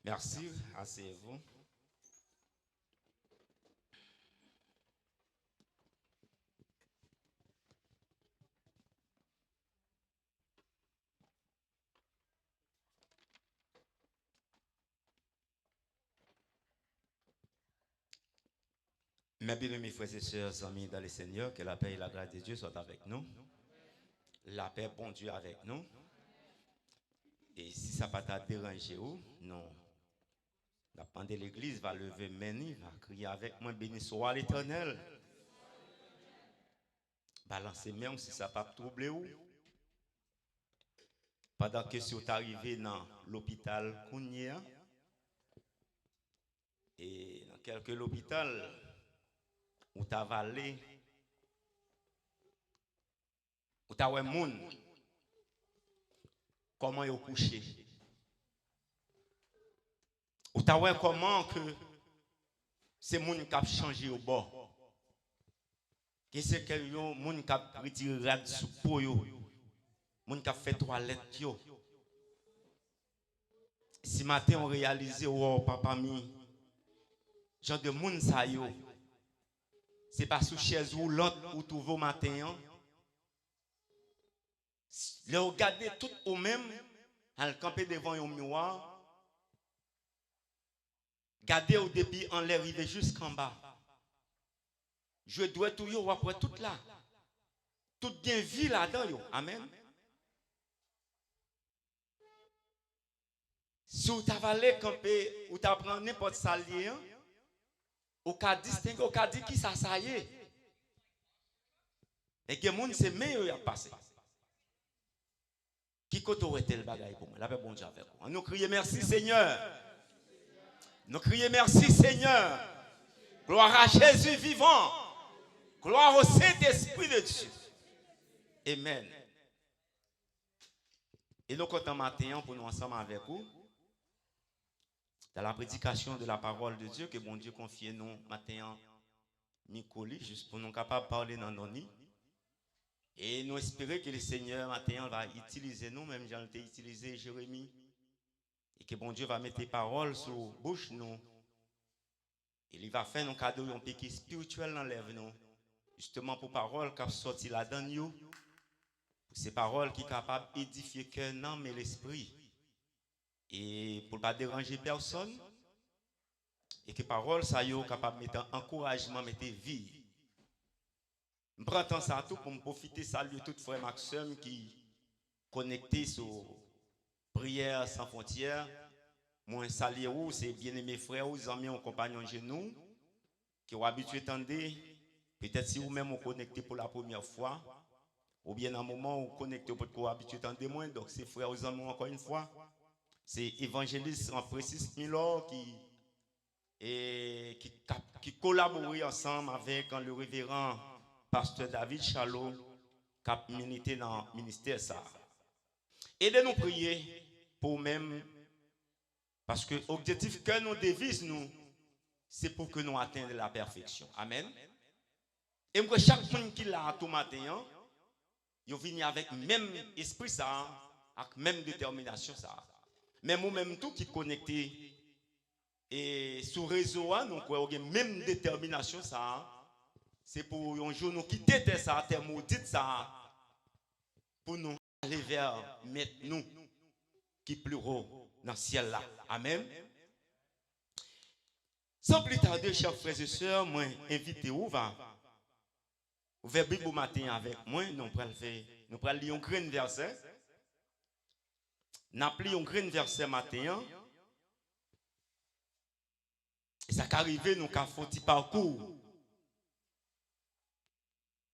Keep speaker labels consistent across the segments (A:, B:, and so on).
A: Merci, asseyez-vous. Mes bien-aimés frères et sœurs, amis dans le Seigneur, que la paix et la grâce de Dieu soient avec nous. La paix, bon Dieu, avec nous. Et si ça ne va pas déranger, non. La de l'église va lever main, va crier avec moi, béni soit l'Éternel. Balancez même si ça ne va pas troubler. Pendant que si vous arrivez dans l'hôpital Kounia, et dans quelques hôpital, où tu as valé, où tu as moun, comment ils ont couché. Où tu as comment que c'est moun qui a changé au bord. Que c'est que moun qui a retiré rad sous peau yo. Moun qui a fait toilette yo. Si matin on réalise oh papa mi genre de moun sa yo. C'est pas sous chaise roulante ou trouve au matin. Le regarder tout au même, al camper devant un miroir. Garder au début en l'air arrivé jusqu'en bas. Je dois tout yo après tout là. Tout bien vie là-dedans yo. Amen. Si vous avez camper ou tu apprends n'importe salier, ou ka distinguer, ou ka dire qui ça y est. Et que moun c'est meilleur à passer. Qui côté aurait le bagaille pour moi? La paix bon Dieu avec vous. Nous crions merci Seigneur. Nous crions merci Seigneur. Gloire à Jésus vivant. Gloire au Saint-Esprit de Dieu. Amen. Et nous comptons matin pour nous ensemble avec vous. Dans la prédication de la parole de Dieu que bon Dieu confie nous matin Nicoli, juste pour nous capables de parler dans nos nids. Et nous espérons que le Seigneur matin va utiliser nous, même j'en ai utilisé Jérémie, et que bon Dieu va mettre des paroles sur la bouche nous. Et il va faire nos cadeaux un piquet spirituel dans l'œuvre nous, justement pour paroles qui sorti là-dedans nous, pour ces paroles qui sont capables d'édifier le cœur, l'âme et l'esprit. Et pour ne pas déranger personne, et que parole ça y est capable de mettre encouragement, mettre vie. Je prends ça tout pour me profiter, saluer tout frère Maxime qui connecté sur prière sans frontières. Moi saluer vous, c'est bien-aimés frères, vous amis, compagnons genoux qui ont habitué tendre. Peut-être si vous-même vous connecté pour la première fois, ou bien à un moment où vous connectez pour vous habitué tendre moins. Donc c'est frères, vous amis encore une fois. C'est évangéliste en précis Milor qui collabore ensemble avec le révérend pasteur David Chalot qui a milité dans le ministère ça. Et de nous prier pour même parce que l'objectif que nous devise nous c'est pour que nous atteignions la perfection. Amen. Et que chaque monde qui l'a tout matin, il vient avec même esprit ça, avec même détermination ça. Mais moi-même tout qui connecté et sur réseau nous avons même détermination ça c'est pour un jour nous quitter ça terre maudite ça pour nous aller vers mettre nous qui plus haut dans le ciel là. Amen. Sans plus tarder chers frères et sœurs, moi invité vous va ouvrir Bible matin avec moi, nous prenons lire un grand verset. Nous appelons un grand verset matin. Et ça qu'arrive, nous avons fait un petit parcours.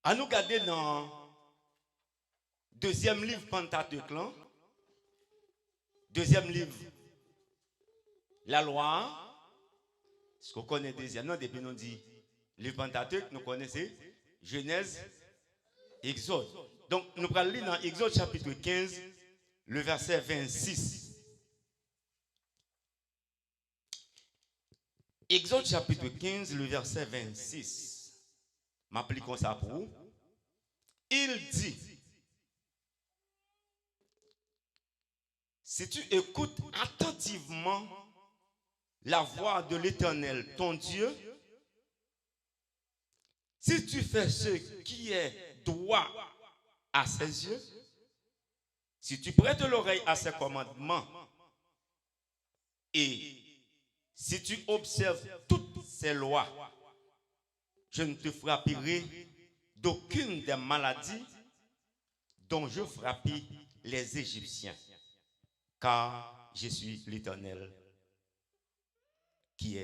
A: À nous garder dans le deuxième livre Pentateuque, deuxième livre, la loi. Ce qu'on connaît deuxième, non, depuis nous dit livre Pentateuque, nous connaissons Genèse, Exode. Donc nous allons lire dans Exode chapitre 15, le verset 26. Exode chapitre 15, le verset 26. M'appliquons ça pour vous. Il dit, si tu écoutes attentivement la voie de l'Éternel, ton Dieu, si tu fais ce qui est droit à ses yeux, si tu prêtes l'oreille à ses commandements et si tu observes toutes ses lois, je ne te frapperai d'aucune des maladies dont je frappais les Égyptiens, car je suis l'Éternel qui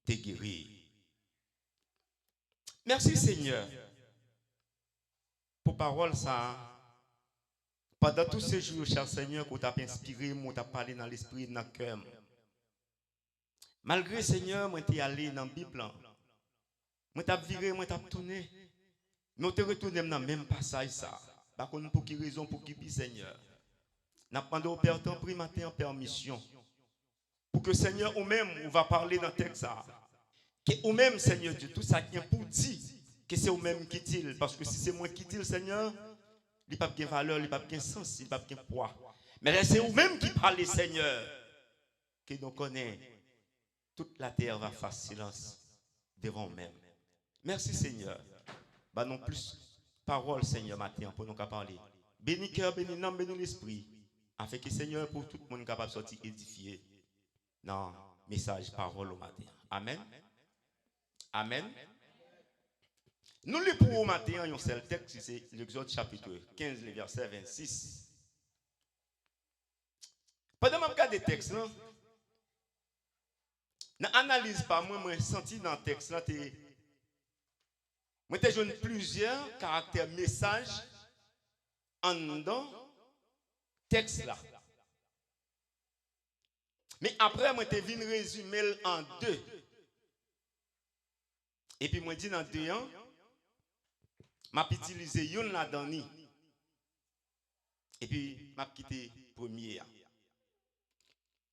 A: t'est guéri. Merci Seigneur pour parole ça. Pendant tous ces jours, cher Seigneur, que tu as inspiré, tu as parlé dans l'esprit, dans le cœur. Malgré Seigneur, moi t'ai allé dans la Bible, moi t'ai viré, moi t'ai tourné, mais on te retourné dans le même passage ça. Par contre, pour quelle raison, pour qui Seigneur? N'a pas demandé au Père ton prix matin en permission. Pour que Seigneur, ou même, on va parler dans le texte ça. Que ou même, Seigneur Dieu, tout ça qui est pour dire que c'est ou même qui dit. Parce que si c'est moi qui dis, Seigneur, il n'y a pas de valeur, il n'y a pas de sens, il n'y a pas de poids. Mais là, c'est ou même qui parle, Seigneur, que nous connaissons. Toute la terre va faire silence devant nous-mêmes. Merci, Seigneur. Bah non plus parole, Seigneur, matin, pour nous parler. Bénis cœur, bénis l'âme, bénis l'esprit. Afin que, Seigneur, pour tout le monde capable de sortir édifié dans le message, parole au matin. Amen. Amen. Nous lisons pour au matin un seul texte, c'est l'Exode chapitre 15, le verset 26. Pendant que je regarde le texte, dans l'analyse par moi, je senti dans le texte, moi j'ai joué plusieurs caractères messages en dans le texte là. Mais après, moi j'ai vu résumer en deux. Et puis moi dit dans deux ans, m'a utilisé une là-dedans. Et puis m'a quitté premier.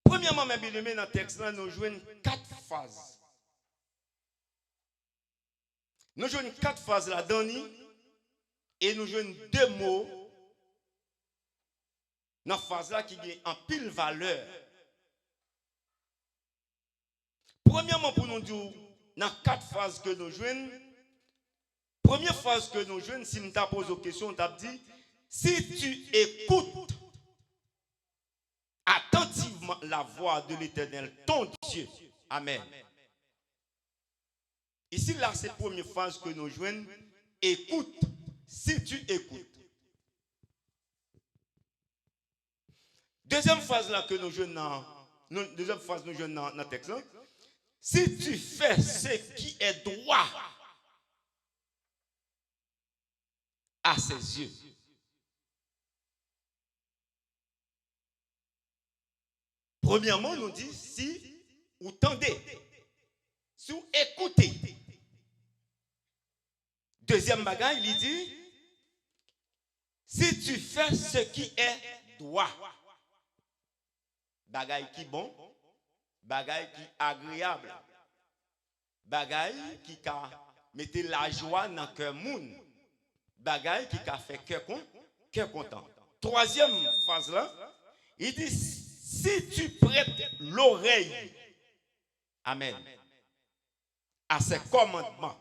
A: Premièrement, mes bien-aimés, dans le texte là, nous jouons 4 phases. Nous jouons 4 phases là-dedans et nous jouons 2 mots dans la phase là qui ont en pile valeur. Premièrement, pour nous dire, dans 4 phases que nous jouons, première phase que nous jouons, si nous t'avons posé une question, on t'a dit, si tu écoutes attentivement la voix de l'Éternel, ton Dieu. Amen. Ici, là, c'est la première phase que nous jouons. Écoute, si tu écoutes. Deuxième phase là que nous jouons dans le texte là. Si tu fais ce qui est droit à ses yeux. Premièrement, nous dit si vous tendez, si vous écoutez. Deuxième bagaille, il dit si tu fais ce qui est droit. Bagaille qui bon, bagaille qui agréable, bagaille qui mette la joie dans le cœur moun, bagaille qui fait cœur content. Troisième phase là, il dit si tu prêtes l'oreille, amen, à ses commandements.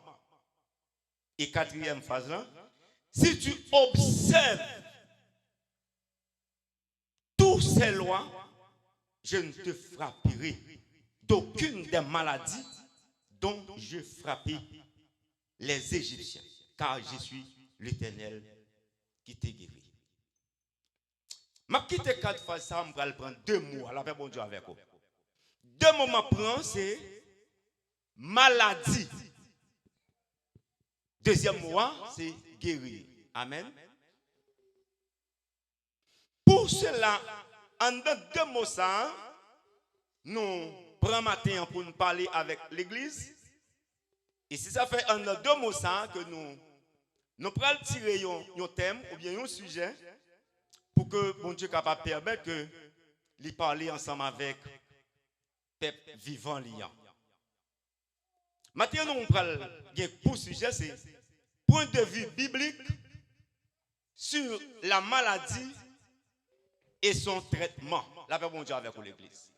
A: Et quatrième phase là, si tu observes toutes ces lois, je ne te frapperai d'aucune des maladies dont je frappais les Égyptiens, car je suis l'Éternel qui t'ai guéri. Je quitte 4 fois ça, je vais prendre 2 mots. Alors, bon Dieu avec vous. 2 mots que je prends, c'est maladie. Deuxième mot, c'est guérir. Amen. Pour cela, en 2 mots, ça, nous prenons matin pour nous parler avec l'église. Et si ça fait en 2 mots, ça, que nous prenons tirer un thème ou bien un sujet pour que bon Dieu capable permettre que lui parler ensemble avec peuple vivant liant. Maintenant, nous prenons pour sujet, c'est point de vue biblique sur la maladie et son traitement. La paix bon Dieu avec l'église.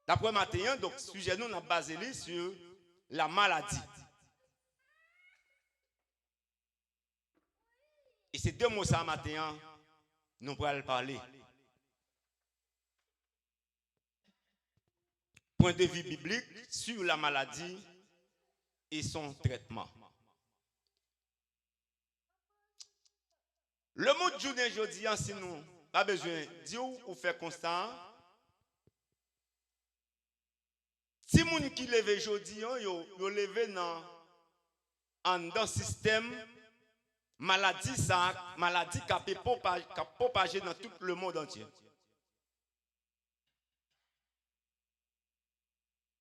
A: D'après matin, donc, sujet nous a basé sur la maladie. Et ces deux mots ça matin, nous pourrons parler. Point de vue biblique sur la maladie et son traitement. Le mot de journée aujourd'hui, si nous pas besoin de dire ou faire constat. Si les gens qui lèvent aujourd'hui, ils lèvent dans un système maladie qui a propagé dans tout le monde entier.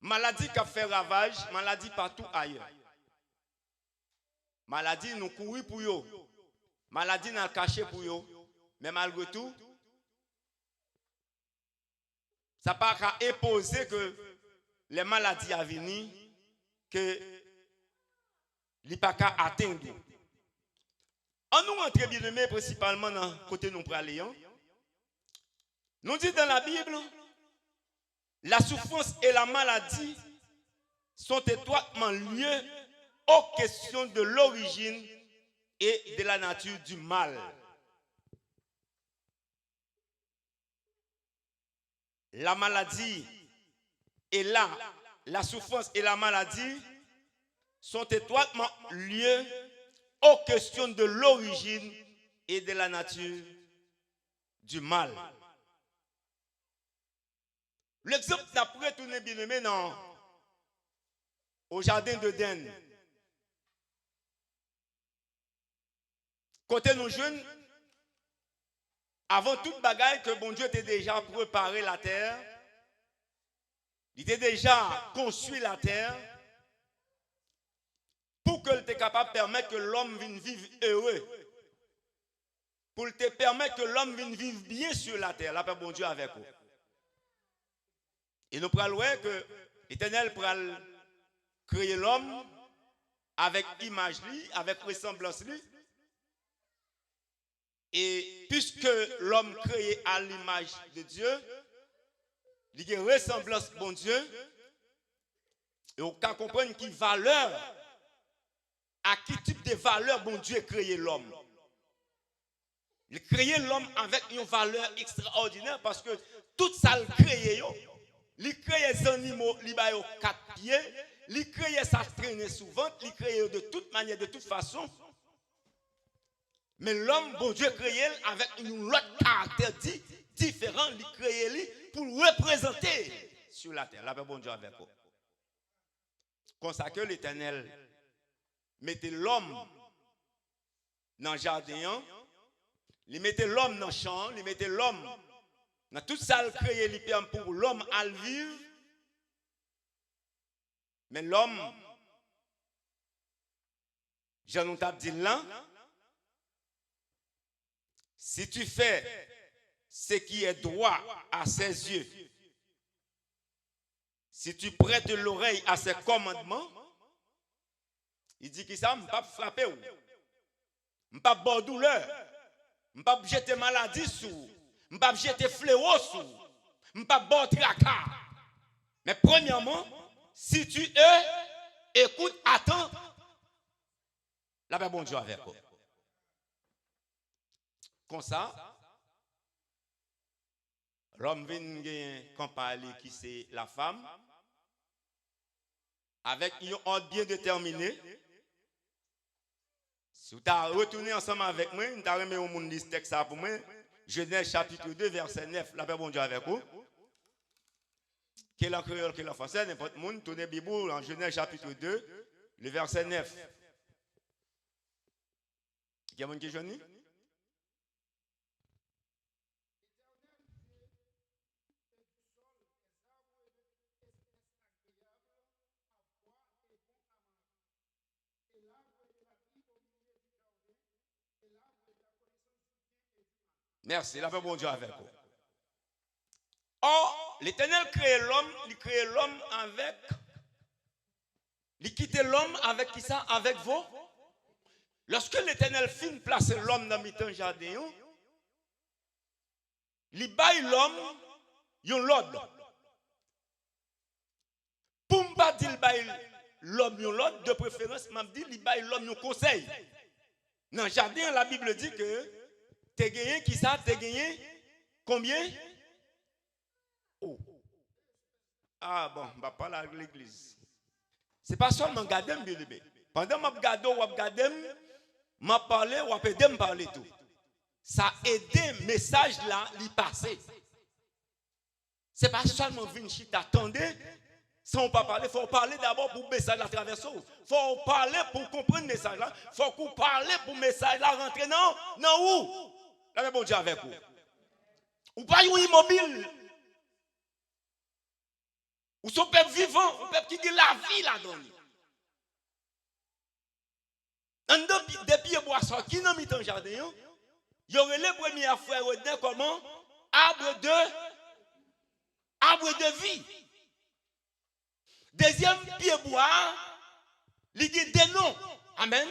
A: Maladie qui a fait ravage, maladie partout ailleurs. Maladie nous courir pour eux. Maladie nous caché pour eux. Mais malgré tout, ça n'a pas imposer que les maladies à venir, que les pas qu'à atteindre. En nous rentrons bien aimé principalement dans le côté nous praléons. Nous dit dans la Bible, la souffrance et la maladie sont étroitement liées aux questions de l'origine et de la nature du mal. La maladie et la souffrance et la maladie sont étroitement liées aux questions de l'origine et de la nature du mal. L'exemple d'après tourner bien aimé au jardin d'Éden. Côté nous jeunes, avant toute bagaille que bon Dieu était déjà préparé la terre, il était déjà construit la terre pour qu'il était capable de permettre que l'homme vienne vivre heureux. Pour te permettre que l'homme vienne vivre bien sur la terre. La paix bon Dieu avec vous. Et nous prenons que l'Éternel pral créer l'homme avec image, avec ressemblance. Et puisque l'homme créé à l'image de Dieu, il y a une ressemblance bon Dieu, et on peut comprendre qui valeur, à qui type de valeur bon Dieu a créé l'homme. Il a créé l'homme avec une valeur extraordinaire parce que tout ça le créé. Il crée les animaux, il a 4 pieds, il crée ça traîner souvent, il crée de toute manière, de toute façon. Mais l'homme, bon Dieu, créé avec une autre caractère différent, il créé pour représenter sur la terre. La paix, bon Dieu, avec vous. Comme ça que l'Éternel mettait l'homme dans le jardin, il mettait l'homme dans le champ, il mettait l'homme dans tout ça, il créé pour l'homme à vivre. Mais l'homme, j'en ai dit là, si tu fais ce qui est droit à ses yeux, si tu prêtes l'oreille à ses commandements, il dit que ça ne va pas frapper, ne va pas avoir douleur, ne va pas jeter maladie sous, ne va pas jeter fléau sous, ne va pas avoir tracas. Mais premièrement, si tu écoutes, attends, la paix bon Dieu avec vous. Comme ça, l'homme vient gagner compagnie qui c'est la femme, avec un ordre bien déterminé. Si vous avez retourné ensemble avec moi, vous avez remis au monde ce texte pour moi. Genèse chapitre 2, verset 9. La paix bon Dieu avec vous. Quel est en créole, quel est en français, n'importe qui, tournez la Bible en Genèse chapitre 2, le verset 9. Il y a un qui jeune? Merci, la paix bon Dieu avec vous. Or, l'Éternel crée l'homme, il crée l'homme avec. Il quitte l'homme avec qui ça? Avec vous. Lorsque l'Éternel finit placer l'homme dans le jardin, il baille l'homme, il l'ordre. pas dit l'homme l'autre, de préférence, m'a dit l'homme conseil. Dans le jardin, la Bible dit que t'es gagné, qui ça? T'es gagné combien? Oh. Ah bon, je ne vais pas aller à l'église. Ce n'est pas seulement garder, bien aimé. Pendant que je regarde, je parle, je peux me parler tout. Ça aide le message là, l'y passer. Ce n'est pas seulement venir chita, attendez, sans pas parler, il faut parler d'abord pour le message à travers ça. Il faut parler pour comprendre le message là. Il faut qu'on parle pour le message là, rentrer non où? Là, bon Dieu avec vous. Ou pas immobile. Ou son peuple vivant, un peuple qui a la vie là-dedans. Depuis boisson qui n'a mis dans le jardin, il y aurait les premiers frères comment? Arbre de vie. Deuxième pied bois, il dit des noms. Amen.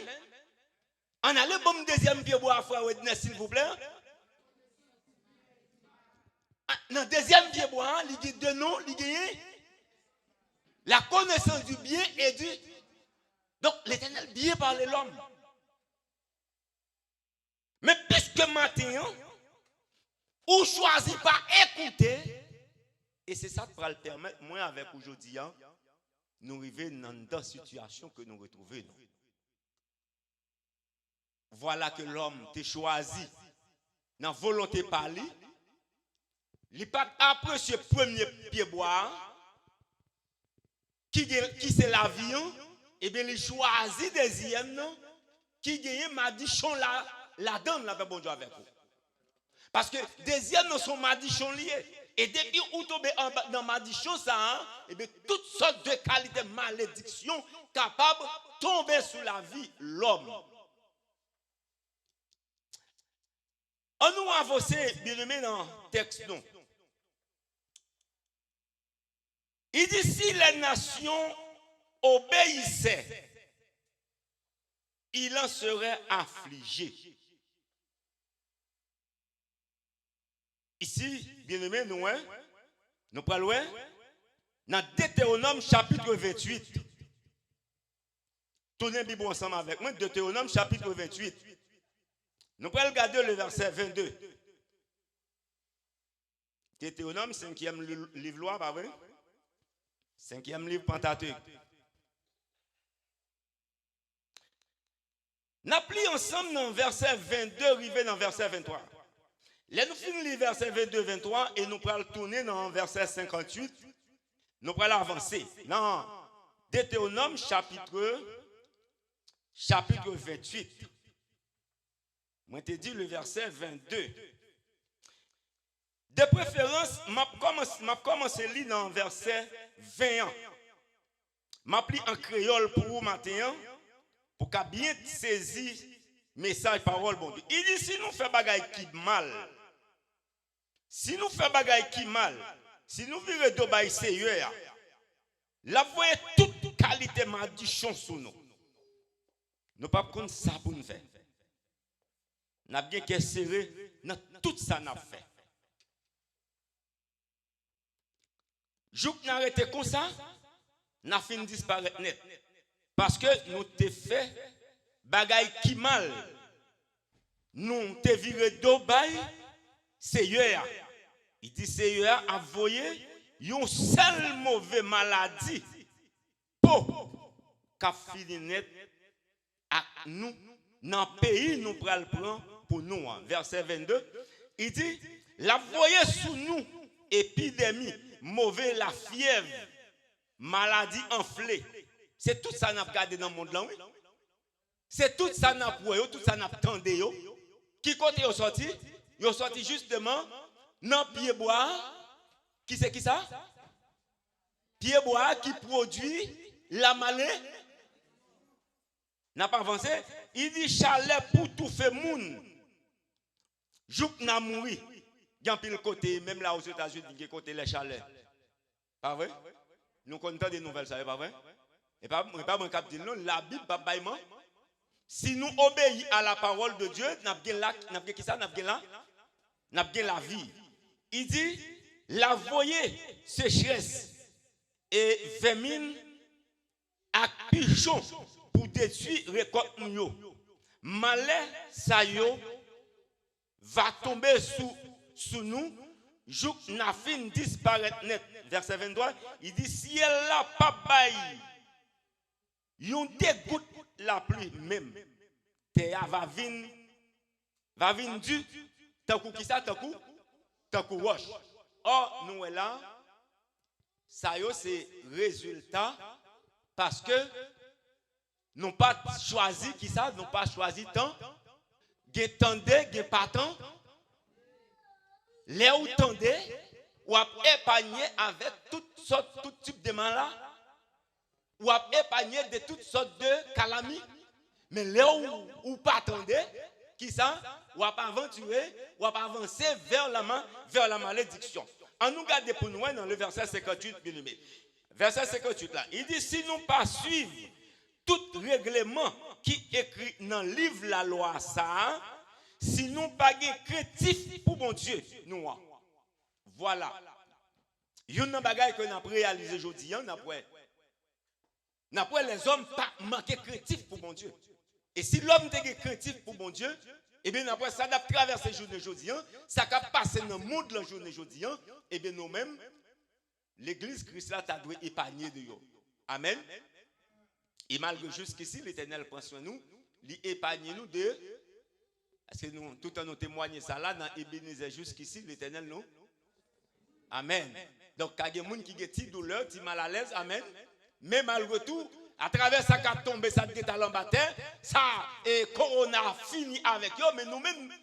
A: On a le bon deuxième pied bois, frère Wednesday, s'il vous plaît. Dans le deuxième pied bois, il dit deux noms, il dit la connaissance du bien et du. Donc l'Éternel bien parle l'homme. Mais puisque maintenant, on choisit pas écouter, et c'est ça qui va le permettre, moi avec aujourd'hui, nous arriver dans la situation que nous retrouvons. Voilà que l'homme t'a choisi dans la volonté de parler. Il n'est pas après ce premier pied bois, qui c'est la vie, et bien il choisit deuxième, qui gagne madichon la donne la bon Dieu avec vous. Parce que deuxième sont madichon liés. Et depuis où tomber dans madichon ça, et bien toutes sortes de qualités de malédiction capables de tomber sous la vie l'homme. On nous avancé bien aimé dans le texte non. Il dit si les nations obéissaient, il en serait affligé. Ici, bien aimé, nous parlons dans Deutéronome chapitre 28. Tournez la Bible ensemble avec moi, Deutéronome chapitre 28. Nous allons regarder le verset 22. Deutéronome, 5e livre loi, pas vrai? 5e livre Pentateuque. Nous appelons ensemble dans le verset 22, arrivé dans le verset 23. Là, nous finissons le verset 22-23 et nous allons tourner dans le verset 58. Nous allons avancer. Dans Deutéronome chapitre 28. Moi, je te dis le verset 22. De préférence, je commence à lire dans le verset 20. Je plie en créole pour vous matin, pour qu'à bien saisir message, parole, bon Dieu. Il dit, si nous faisons bagaille qui mal, si nous vivons de bail Seigneur, la voyez toute qualité malédiction sur nous. Nous ne pouvons pas prendre ça pour nous faire. Nous avons bien qu'à serrer dans tout ça nous fait. Jouk nous arrêté comme ça, nous avons fini disparaître net. Parce que nous t'ai fait bagaille qui mal. Nous t'ai viré de bail Seigneur. Il dit Seigneur a voyé une seule mauvaise maladie pour qu'a fini net à nous dans le pays nous pral prend pour nous. Verset 22, il dit la voyé sous nous épidémie, mauvais la fièvre, maladie enflée. C'est tout ça n'a regardé dans le monde là, oui. C'est tout ça n'a pour tout ça n'a tendé yo. Qui côté yo sorti? Yo sorti justement dans pied bois. Qui c'est qui ça? Pied bois qui produit la maladie. N'a pas avancé. Il dit chalet pour tout fait moun. Jouk n'a mouri. Il y a pile côté même là aux États-Unis, il y a côté les chalets. Pas vrai? Nous connaissons des nouvelles, ça, pas vrai? Et pas mon cap dit non, la Bible pas baillement. Si nous obéissons à la parole de Dieu, n'a qui ça, n'a la vie. Il dit la voyez sécheresse et famine ak pichon pour détruire récolte nous. Malheur ça yo va tomber sous nous, jouk n'a fin disparaître net. Verset 23, il dit si elle n'a pas bail, yon dégoûte la pluie même. Terre va venir du tant qui ça tant roche. Or nous là ça yo c'est résultat parce que n'ont pas choisi qui ça, n'ont pas choisi temps, gen tendé, gen pas temps. Les ou tendé ou a épargné avec toutes sortes tout type de malades ou a épargné de toutes sortes de calamités. Mais les ou pas tendé qui ça ou a pas aventuré ou a pas avancé vers la malédiction. En nous garde pour nous dans le verset 58 bien aimé. Verset 58 là, il dit si nous pas suivre tout règlement qui écrit dans le livre la loi ça, si nous pas créatif pour mon Dieu, nous. Voilà. Il y a un bagage que nous avons réalisé aujourd'hui, n'après les hommes pas manqué créatif pour mon Dieu. Et si l'homme est créatif pour mon Dieu, et bien après ça doit traverser la journée aujourd'hui, ça va passer dans le monde la journée aujourd'hui, et bien nous-mêmes, l'église Christ là t'a dû épargner de yo. Amen. Et malgré jusqu'ici, l'Éternel prend soin de nous, il épargne nous de. Parce que nous, tout en nous témoignons ça là, dans Ebenezer jusqu'ici, l'Éternel nous. Amen. Donc, il y a des gens qui ont des douleurs, des mal à l'aise, amen. Mais malgré tout, à travers ça qui a tombé, ça qui est à l'embatteur, ça, et Corona fini avec eux, mais nous-mêmes,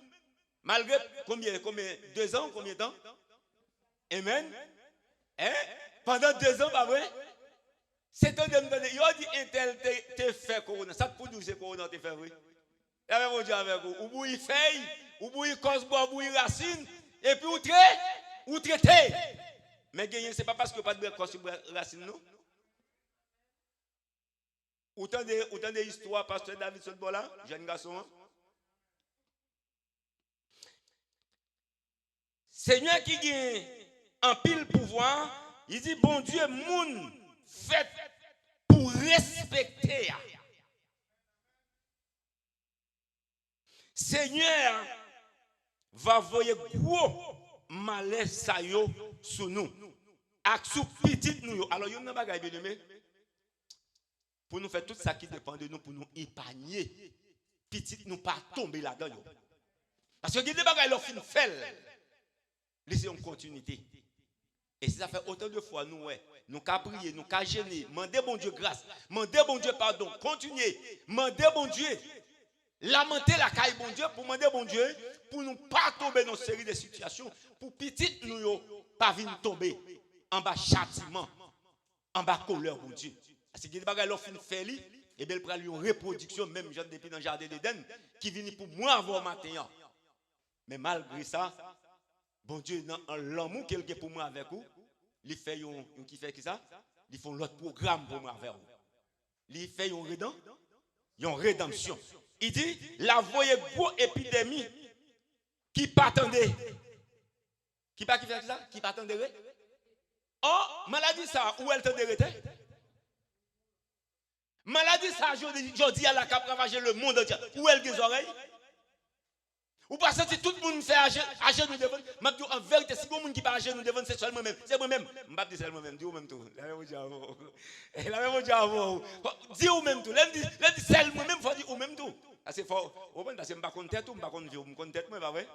A: malgré combien 2 ans, combien de temps? Amen. Hein? Pendant 2 ans, pas vrai? C'est un de me il a dit un tel te fait Corona. Ça pour nous c'est Corona te fait oui. Et avec vous dire avec vous, ou bouille feuille, ou bouille cause bois, ou bouille racine et puis ou traiter. Mais gagner c'est pas parce que pas de cause racine non. Autant de histoires pasteur David Sotbola, jeune garçon. Hein? Seigneur qui gagne en pile pouvoir, il dit bon Dieu moun fait pour respecter. Seigneur va voyer gros malheur ça yo sous nous. Ak sous petit nous. Alors yon nan bagay bien aimé. Pour nous faire tout ça qui dépend de nous pour nous épargner. Petit nous pas tomber là-dedans. Parce que des bagay leur fin fait. Laissez en continuité. Et si ça fait autant de fois nous qu'à prier, nous qu'à gêner, demander bon Dieu grâce, demander bon Dieu pardon, continuer, demander bon Dieu, lamenter la caille bon Dieu pour demander bon Dieu, pour nous pas tomber dans une série de situations, pour petit nous pas venir tomber en bas châtiment, en bas colère bon Dieu. Parce que des bagages leur fin fait li, et bien il prend une reproduction même genre depuis dans le jardin d'Éden qui vient pour moi avoir matin. Mais malgré ça, bon Dieu dans l'amour qu'il a pour moi avec vous, il fait qui fait ça, ils font l'autre programme pour moi avec vous. Il fait une rédemption. Il dit la voyez gros épidémie qui pas attendait. Qui pas qui fait ça, qui pas attendait. Oh, maladie ça où elle t'endait. Maladie ça aujourd'hui à la cap ravager le monde entier. Où elle des oreilles? Ou pas sentir tout le monde fait à genoux devant. En vérité, si vous qui pas à genoux devant, c'est seulement moi-même. C'est moi-même. Je ne vais pas dire seulement moi-même. Dis vous-même tout. La même chose avant. La même chose avant. Dis vous-même tout. Là, dit c'est moi-même. Il faut dire vous-même tout. C'est fort. Parce que je ne suis pas content tout. Je ne suis pas content. Je ne suis pas content. Pas vrai?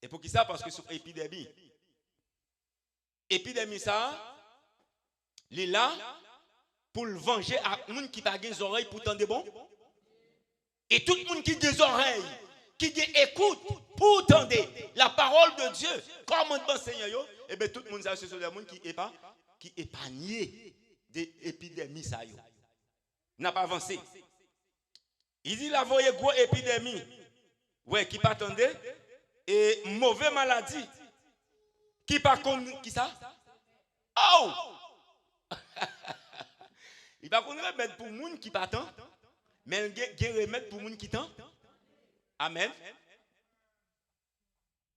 A: Et pour qui ça? Parce que sur l'épidémie. Épidémie ça, il est là pour le venger à gens qui n'ont pas des oreilles pour tendre bon. Et tout le monde qui a des oreilles, qui écoute pour entendre la parole de Dieu, commandement Seigneur, et bien tout le monde, ce sont des gens qui épargnent des épidémies. Ça n'a pas avancé. Il dit la voyez gros épidémie, ouais, qui pas attendait, et mauvaise maladie, qui pas comme qui ça? Oh! Il va qu'on remettre pour les gens qui pas attendent. Mais il y a remède pour les gens qui t'entendent. Amen.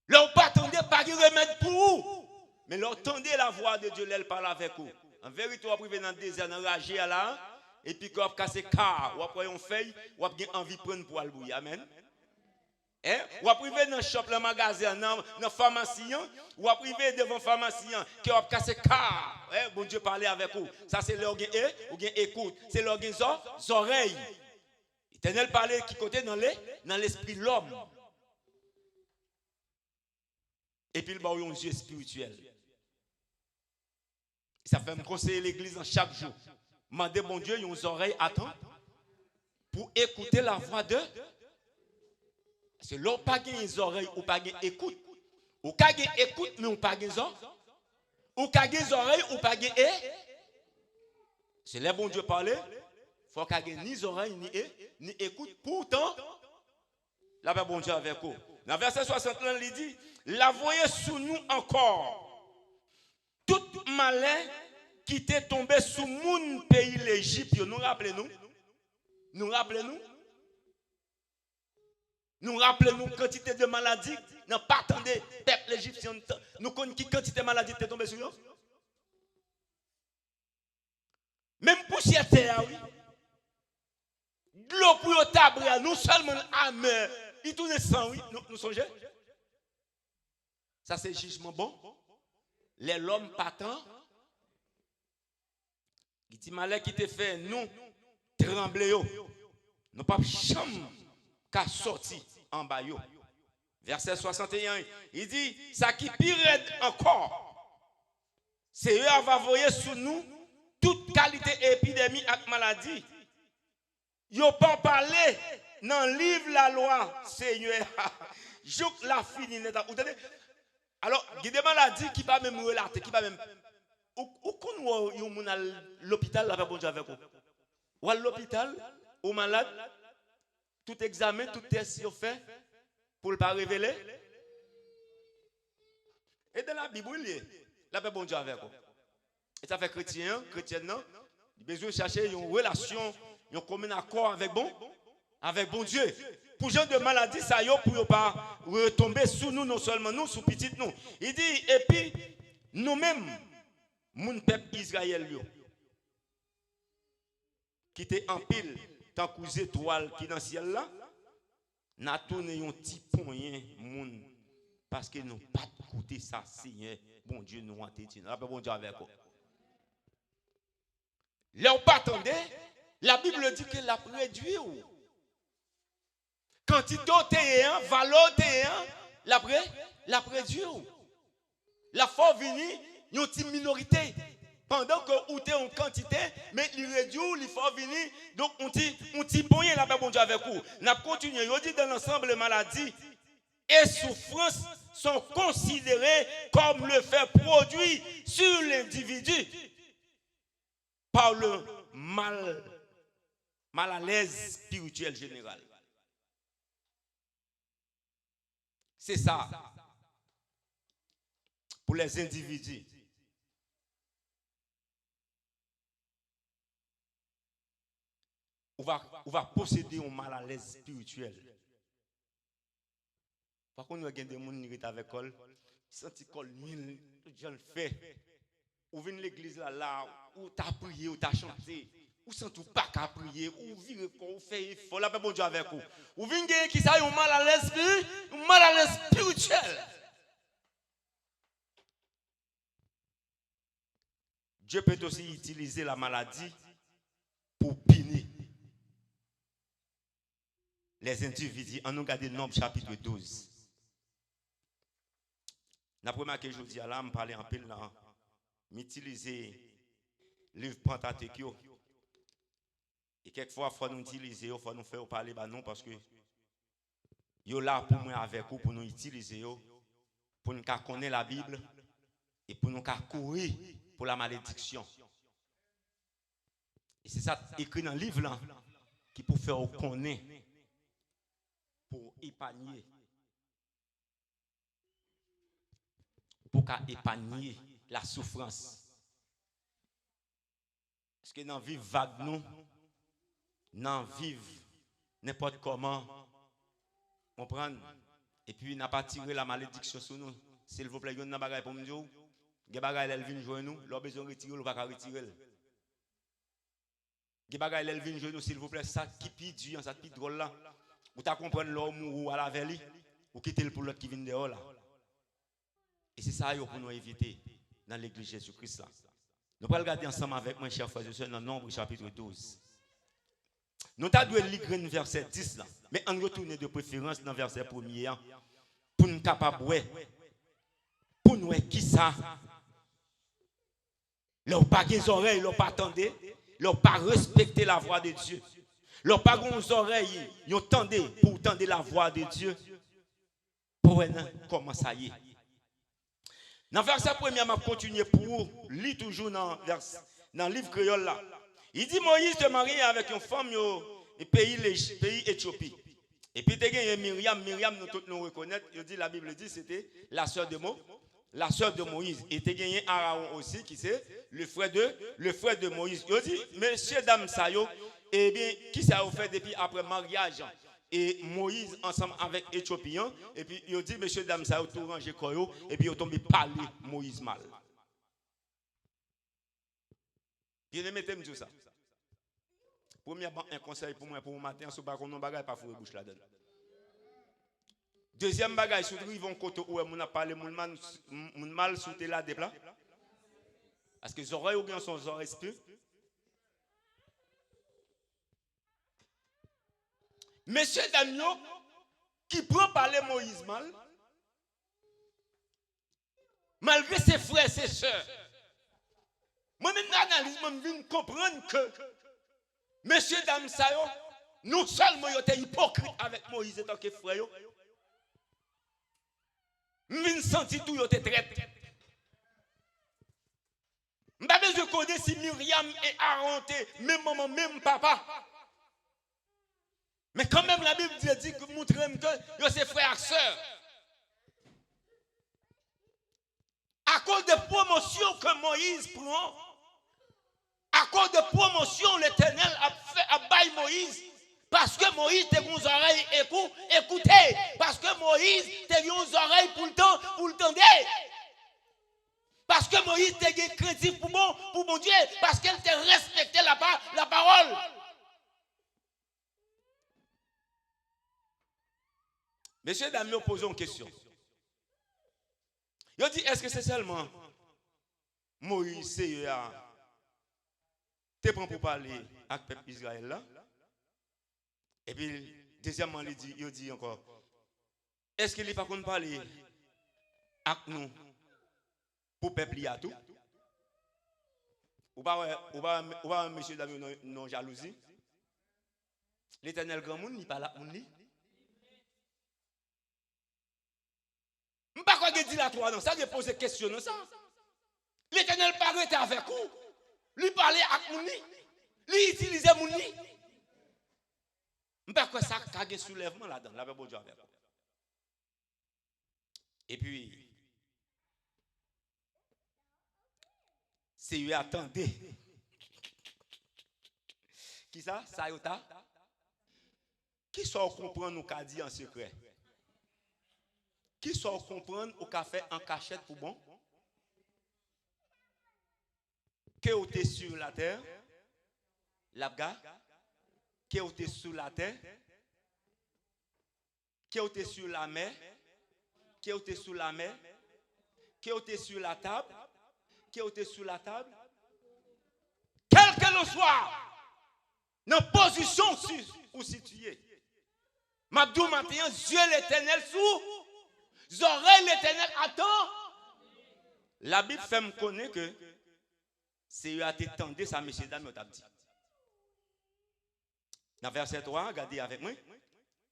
A: Leur pas attendez pas de remède pour vous. Mais leur tendez la voix de Dieu, elle parle avec vous. En vérité, on privé dans le désert, dans rage là, et puis qu'on a cassé car, ou après on fait, ou a envie de prendre pour aller. Amen. Eh? Ou a privé dans le shop, le magasin, dans la pharmacie, ou a privé devant la pharmacie, qui a cassé car. Eh? Bon Dieu parler avec vous. Ça c'est l'organe ou bien écoute. C'est l'organe oreilles. L'éternel parlait qui côté dans l'esprit de l'homme. Et puis il a un yeux spirituel. Ça fait me conseiller l'église en chaque jour. Mandez bon Dieu, ils ont des oreilles attentes pour écouter la voix de. C'est là pas des oreilles ou pas écoute. Ou pas écoute mais ou pas des oreilles. Ou pas des oreilles ou pas c'est là bon Dieu parler. Faut qu'il n'y ait ni oreilles ni écoute. Pourtant, là bon Dieu avec vous. Dans verset 61, il dit, la voyez sous nous encore. Tout malin qui était tombé sous mon pays l'Égypte, nous rappelez-nous? Nous rappelez-nous? Nous rappelez-nous quantité de maladies, n'a pas attendu peuple égyptien. Nous connaissons qui quantité de maladies est tombée sur eux? Même poussière terre, oui. De l'eau pour le tabre, nous seulement amer, il tourne sang, oui. Nous songez? Ça c'est jugement bon. Les l'homme partant. Il dit malheur qui te fait nous trembler. Nous pas chambre qu'à sortir en bas. Verset 61, il dit ça qui pire encore. C'est eux qui va voyer sous nous toute qualité épidémie et maladie. Yo pas parler dans le livre la loi Seigneur. Jouk la fini net. Alors, il y a des maladies qui va même relater, qui va même. Où qu'on y a l'hôpital là bon Dieu avec vous. Ou à l'hôpital, ou malade, tout examen, tout test yo fait pour ne pas révéler. Et dans la Bible, là bon Dieu avec vous. Et ça fait chrétien non, il a besoin de chercher une relation, un commun accord avec bon Dieu. Pour gens de maladie, ça y est, pour ne pas retomber sous nous, non seulement nous, sous petit nous. Il dit, et puis, nous-mêmes, mon peuple Israël, qui était en pile, tant qu'aux étoiles qui dans le ciel là, n'a tourné un petit point, parce que nous pas écouté ça, Seigneur, bon Dieu nous a dit, bon Dieu avec vous. Là, on pas attendre, la Bible dit que la réduit. Quantité terrain, valeur terrain, la réduit. La force venir, il y a une petite minorité. Pendant que vous êtes en quantité, mais il réduit, il faut venir. Donc, on dit bon, là, bon Dieu avec vous. On a continué. On dit dans l'ensemble, les maladies et souffrances sont considérées comme le fait produit sur l'individu par le mal à l'aise spirituel général. C'est ça. Pour les individus. On va posséder un mal à l'aise spirituel. Par contre, nous avons des gens qui sont avec eux, ils sont mille, gens le fait. Ou viennent l'église là, ou t'as prié, ou t'as chanté, ou sans tout pas qu'à prier, ou vire ou fait effort, là, bon Dieu avec vous. Ou viennent qui ça un mal à l'aise spirituel. Dieu peut aussi utiliser la maladie pour punir les individus. En nous regardons Nombre chapitre 12. La première que je dis là, je parle en peu là, m'utiliser le livre Pentateuque. Et quelquefois, il faut nous utiliser, il faut nous faire parler non parce que yo là pour moi avec vous, pour nous utiliser, pour nous connaître la Bible et pour nous courir pour la malédiction. Et c'est ça écrit dans le livre là qui peut faire connaître pour épargner. Pour épargner la souffrance. Parce que dans vivre vague nous, dans vivre n'importe comment, comprendre, et puis n'a pas tiré la malédiction sur nous. S'il vous plaît, il y a une bagaille pour me dire, Ge bagay elle vient jouer nous, l'on besoin retirer, l'on pas retirer. Ge bagay elle vient jouer nous s'il vous plaît, ça qui pi ça qui drôle là. Ou ta comprendre l'homme ou à la veli ou quitter le pour l'autre qui vient dehors là. Et c'est ça pour nous éviter dans l'église Jésus-Christ là. Nous allons regarder ensemble avec moi chers frères et sœurs dans Nombre chapitre 12. Nous avons lire le verset 10 là, mais on retourne de préférence dans le verset 1er pour nous capables pour nous qui ça. Leur pas des oreilles, leur pas attendez, leur pas respecter la voix de Dieu. Leur pas des oreilles, ils attendez pour entendre la voix de Dieu. Pour comment ça y est. Dans le verset 1er, je continue pour lire toujours dans le livre créole là. Il dit Moïse se marie avec une femme du pays Éthiopie. Et puis il y a Myriam, nous tous nous reconnaissons, il dit la Bible dit c'était la sœur de Moïse. Et il y a Aaron aussi qui c'est le frère de Moïse. Il dit monsieur dame Sayo, eh bien qui ça a fait depuis après mariage et Moïse ensemble avec Éthiopien et puis il dit monsieur dame Sayo tout ranger koyo et puis il tombé parler Moïse mal. Bien aimé t'aime tout ça. Premier un conseil pour moi pour le matin, ce pas qu'on bagaille pas fourrer bouche là-dedans. Deuxième bagaille, si ils vont côté où on a parlé mon mal sous tes là des plats. Parce que les oreilles ou bien sont oreilles peu. Monsieur Daniel qui prend parler Moïse mal, malgré ses frères et ses sœurs. Moi-même, l'analyse, je viens comprendre que Monsieur Dame Sayo, non seulement il était hypocrite avec Moïse en tant que frère, mais senti tout il était traite. Je connais si Myriam et Aaron même maman, même papa. Mais quand même la Bible dit que montre que c'est frères et sœurs. À cause de promotion que Moïse prend, à cause de promotion, l'Éternel a fait à bail Moïse. Parce que Moïse a des oreilles écoutez. Parce que Moïse a des oreilles pour le tendre. Parce que Moïse a des crédits pour mon Dieu. Parce qu'elle t'a respecté la parole. Messieurs, dames, nous posons une question. Il dit, est-ce que c'est seulement Moïse te prend pour parler avec le peuple Israël là? Et puis, deuxièmement, il dit encore, est-ce qu'il n'est pas qu'on parler avec nous pour le peuple à tout? Ou pas, monsieur David, non jalousie? L'Éternel grand monde, il parle avec nous. Je ne sais pas quoi dire là, toi, non. Ça, je pose des questions, non, ça. L'Éternel parlait avec vous. Lui parlait avec nous. Lui utilisait mon nid. Je ne sais pas quoi ça a un soulèvement là-dedans. Là, bon Dieu avec vous. Et puis, c'est lui attendez. Qui ça? Sayota? Qui sort comprendre nous qu'a dit en secret? Qui sort comprendre au café en cachette pour bon? Que vous êtes sur la terre? L'abga? Que vous êtes sur la terre? Que vous êtes sur la mer? Que vous êtes sur la mer? Que vous êtes sur la table? Que vous êtes sur la table? Quel que le soit, dans position où situé. M'abdou matin, Dieu l'Éternel sous, oreilles l'Éternel attend. La Bible fait me connaître que c'est à t'étendre ça, messieurs, dames, on dit. Dans verset 3, regardez avec moi.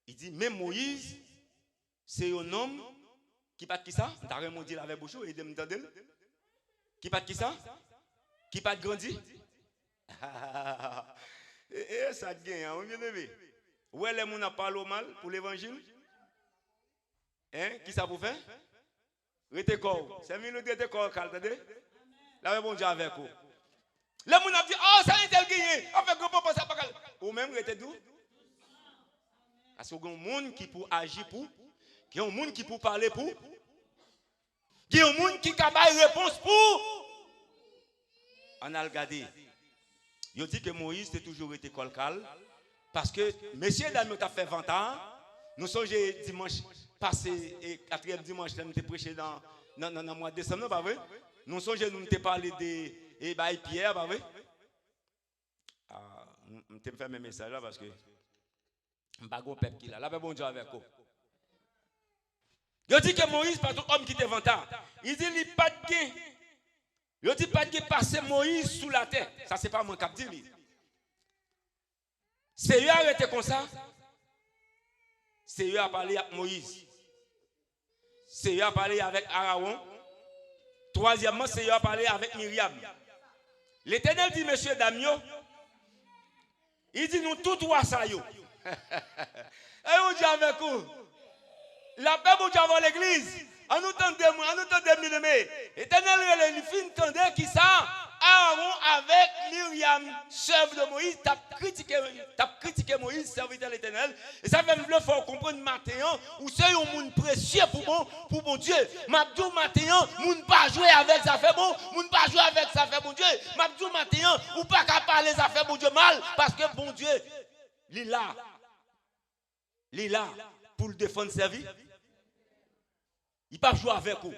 A: Il dit, mais Moïse, c'est un homme qui pas de qui ça? T'as rien dit avec bouchou et de m'entendre? Qui pas de qui ça? Qui pas de grandi? Et ça gagne, on vient de voir. Où est-ce qu'on a parlé mal pour l'évangile? Hein? Qui ça vous fait? Rete corps. C'est mieux de rete corps, attendez? Là, bon Dieu avec vous. Les gens ont dit, oh, ça y est, tel gagné. En fait, comment ça pas ou même rete d'où? Parce qu'il y a un monde qui peut agir pour, il y a un monde qui peut parler pour. Qui est un monde qui a une réponse pour. On a regardé. Il dit que Moïse a toujours été colcal. Parce que, messieurs, dames, nous avons fait 20 ans. Nous sommes dimanche passé, et 4e dimanche, nous avons prêché dans le mois de décembre, pas vrai? Nous sommes, nous avons parlé de Pierre, pas vrai? Je vais faire mes messages là parce que je ne sais pas peuple qui là. Là, bon Dieu avec vous. Il dit que Moïse, pas tout homme qui était 20 ans. Il dit, il n'y a pas de gain. Il dit, pas de gain passer Moïse sous la terre. Ça, ce n'est pas mon cap dit. C'est lui arrêté comme ça. C'est lui à parler avec Moïse. C'est lui à parler avec Aaron. Troisièmement, c'est lui à parler avec Myriam. L'Éternel dit, monsieur Damio, il dit, nous tous trois ça yo. Et on dit avec vous, la paix pour Dieu l'église. En nous tendez, bien-aimés. L'Éternel, il fin tendait qui ça? Aaron avec Myriam, chef de Moïse, t'as critiqué Moïse, serviteur de l'Éternel. Et ça fait me faire comprendre maintenant, où c'est un monde précieux pour bon Dieu. Mabdou maintenant, moun pas jouer avec ça fait bon, moun pas jouer avec ça fait bon Dieu. Mabdou maintenant, ou pas qu'à parler ça fait bon Dieu mal, parce que bon Dieu, il est là pour le défendre sa vie. Il ne peut pas jouer avec vous.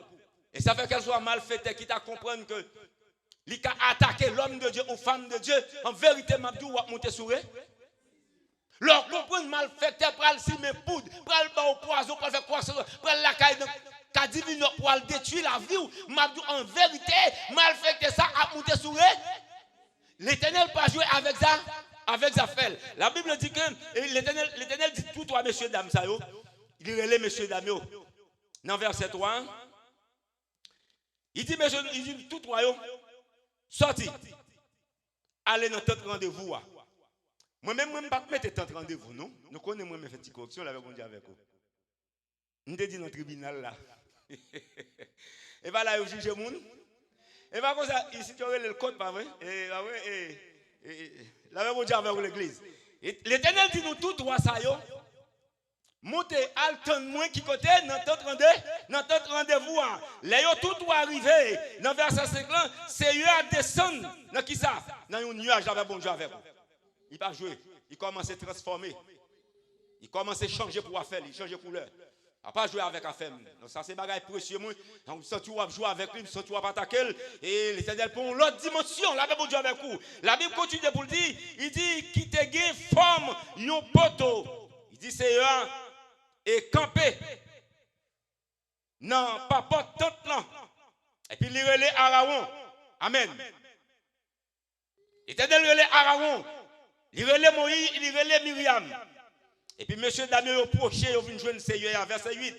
A: Et ça fait qu'elle soit mal faite, qui t'a comprendre que il a attaqué l'homme de Dieu ou femme de Dieu. En vérité, Mabdou va monter sur eux. Leur comprendre mal fait, pral si mes poudres, pral ba au poison, pral faire quoi, pral la caille ka divine pour détruire la vie. Mabdou en vérité, mal fait ça a monter sur eux. L'Éternel pas jouer avec ça, avec Zaphel. La Bible dit que l'Éternel dit tout toi messieurs dames ça yo. Il relève messieurs dames yo. Dans verset 3, il dit messieurs, il dit tout toi yo. Sorti. Allez dans notre rendez-vous. Moi-même, je ne vais pas mettre tant rendez-vous, non? Nous connaissons moi-même fait une correction là avec vous. Nous te dit dans le tribunal là. Et va là, juger le monde. Et va comme ça, ici tu aurais le code, pas vrai? Et là, on dit avec l'église. L'Éternel dit nous tous, trois ça yo. Montez al temps moins qui côté dans notre rendez-vous. Les yo tout arrivé dans verset 50, c'est eux à descendre dans qui ça? Dans un nuage avec bon Dieu avec vous. Il pas jouer, il commence à transformer. Il commence à changer pour faire, il change de couleur. Il pas jouer avec affaire. Donc ça c'est bagaille précieux moi. Donc si tu vas jouer avec lui, si tu vas attaquer et l'Éternel pour l'autre dimension, là avec bon Dieu avec vous. La Bible continue pour le dire, il dit qui te gagne forme yon poteau. Il dit c'est eux et camper. Non, pas tente là. Et puis il relève Aaron. Amen. L'Éternel relève Aaron. Il relève Moïse, il relève Myriam. Et puis monsieur Damien au proché, il vient jouer Seigneur verset 8.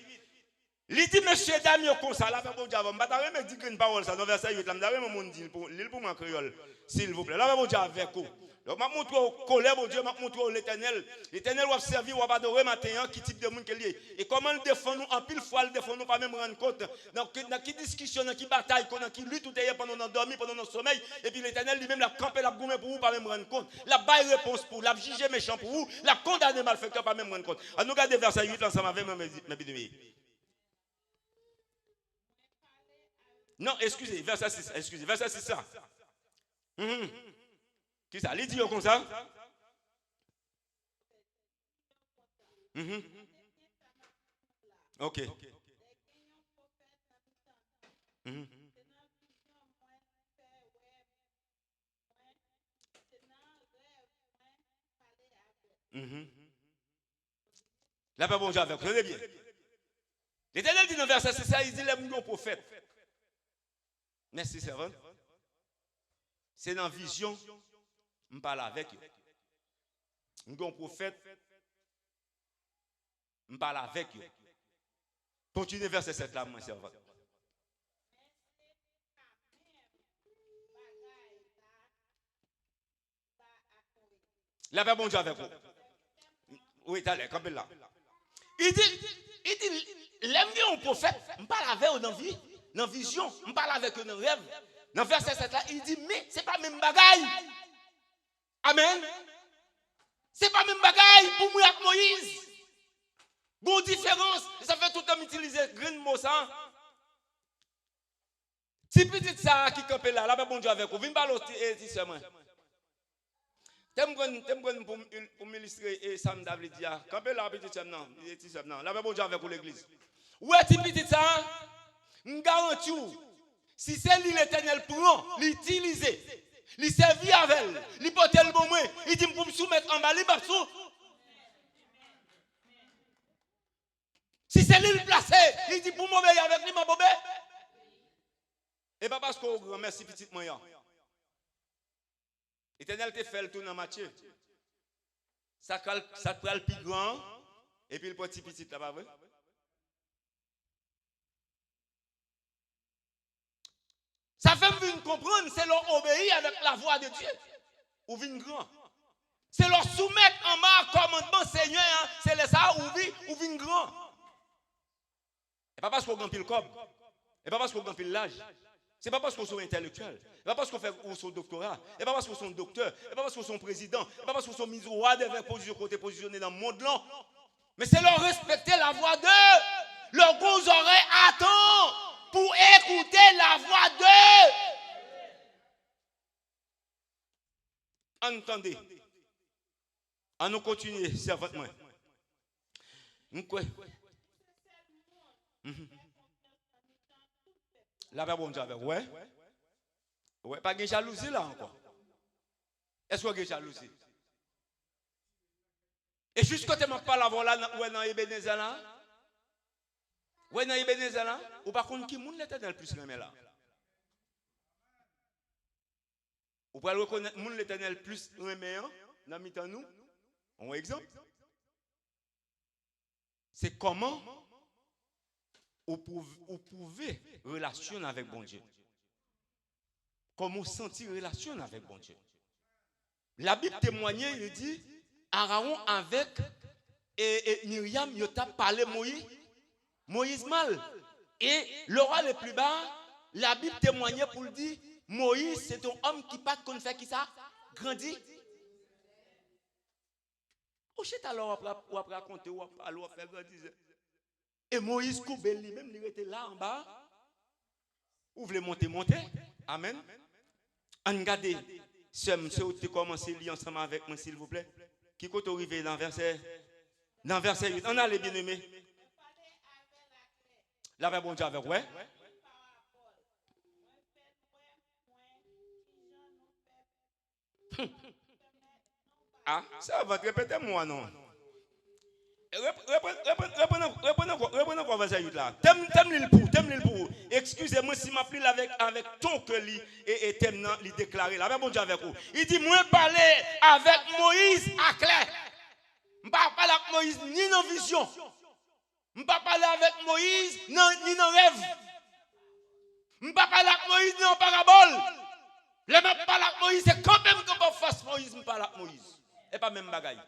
A: Il dit monsieur Damien comme ça là bon Dieu, me pas me dire une parole ça dans verset 8 là, me pas mon dire pour l'île pour mon créole s'il vous plaît. Là bon Dieu avec vous. Donc, je montre au colère, mon Dieu, je montre l'Éternel. L'Éternel va servir, va adorer matin, qui type de monde qu'il est. Et comment le défendre nous, en pile fois, le défendre nous, pas même rendre compte. Dans qui discussion, dans qui bataille, dans qui lutte, tout est pendant notre dormi, pendant notre sommeil. Et puis l'Éternel lui-même l'a campé, l'a gommé pour vous, pas même rendre compte. La baille réponse pour vous, l'a jugé méchant pour vous, l'a condamné malfaiteur, pas même rendre compte. À nous garder verset 8 ensemble avec mes bien-aimés. Non, excusez, verset 6, excusez, verset 6 ça. Qui ça? Il dit comme ça? Ok. Là, pas bon, j'avais. Vous savez bien. L'Éternel dit dans le verset, c'est ça, il dit les moutons prophètes. Merci, servant. C'est dans la vision. Je parle avec eux. Nous sommes prophètes. Je parle avec eux. Continuez verset 7 là, mon servant. La paix bon Dieu avec vous. Oui, t'as l'air, comme là. Il dit, l'aime bien au prophète. Je parle avec eux dans la vie, dans la vision. Je parle avec eux dans le rêve. Dans verset 7 là, il dit, mais ce n'est pas même bagaille. Amen. C'est pas même bagaille pour moi avec Moïse. Bonne différence. Ça fait tout le temps utiliser green mot ça. Si petit ça qui campe là, la bon Dieu avec vous. Viens pas l'autre et seulement. T'aimes pour m'illustrer et ça me David dit camper là petit seulement, petit seulement. La bon Dieu avec vous l'église. Ouais, si petit ça, me garantis si c'est l'Éternel prend, l'utiliser, il servir avec elle, il porter le bon moi, il dit pour me soumettre en bas, il va sous. Si c'est lui le placé, il dit pour m'obéir avec lui, ma bobé. Et pas parce qu'on remercie petit moyen. L'Éternel te fait le tour dans Matthieu. Ça prend le plus grand et puis le petit là, pas vrai? Ça fait me comprendre, c'est leur obéir avec la voix de Dieu. Ou vin grand. C'est leur soumettre en bas commandement Seigneur, hein, c'est ça ou vin grand. Et pas parce qu'on gagne le corps. Et pas parce qu'on gagne l'âge. C'est pas parce qu'on est intellectuel. C'est pas parce qu'on fait son doctorat. C'est pas parce qu'on est docteur. C'est pas parce qu'on est président. C'est pas parce qu'on est mis au roi des positionné dans le monde là. Mais c'est leur respecter la voix d'eux. Leurs gros oreilles attendent pour écouter la voix d'eux. Entendez. À nous continuer, servante moi. Quoi? La paix bon Dieu avec. Ouais. Ouais, pas de jalousie là encore. Est-ce qu'il y a de jalousie? Et jusqu'à ce que je parle avant là, où est dans Ebenezer là? Où est dans Ebenezer là? Ou par contre, qui est l'Éternel plus aimé là? Ou pouvez reconnaître l'Éternel plus aimé dans mi-temps nous? Un exemple? C'est comment vous pouvez relationner avec bon Dieu. Comment sentir relation avec bon Dieu. La Bible témoigne, il dit, Aaron avec et Myriam, il a parlé Moïse mal. Et le roi le plus bas, la Bible témoigne pour le dire, Moïse c'est un homme qui pas qu'on fait qui ça? Grandit. Ou c'est alors on va raconter, ou va faire grandir. Et Moïse Koubé lui-même, il était là en bas. Vous voulez monter. Amen. Regardez, si vous commencez à lire ensemble avec moi, s'il vous plaît. Qui est arrivé dans verset 8. On a les bien-aimés. La paix bon Dieu avec, ouais. Ah, ça va te répéter moi, non? Reprenons quoi verset 8 là. T'aimes l'île pour. Excusez-moi si m'a pris avec ton que lui et t'aime lui déclarer. La paix bon Dieu avec vous. Il dit, moi parler avec Moïse à clair. Je ne parle pas avec Moïse ni dans vision. Je ne parle pas avec Moïse ni dans rêve. Je ne parle pas avec Moïse ni en parabole. Le même parle avec Moïse, c'est quand même que je fasse Moïse, je parle avec Moïse. Et pas même bagaille.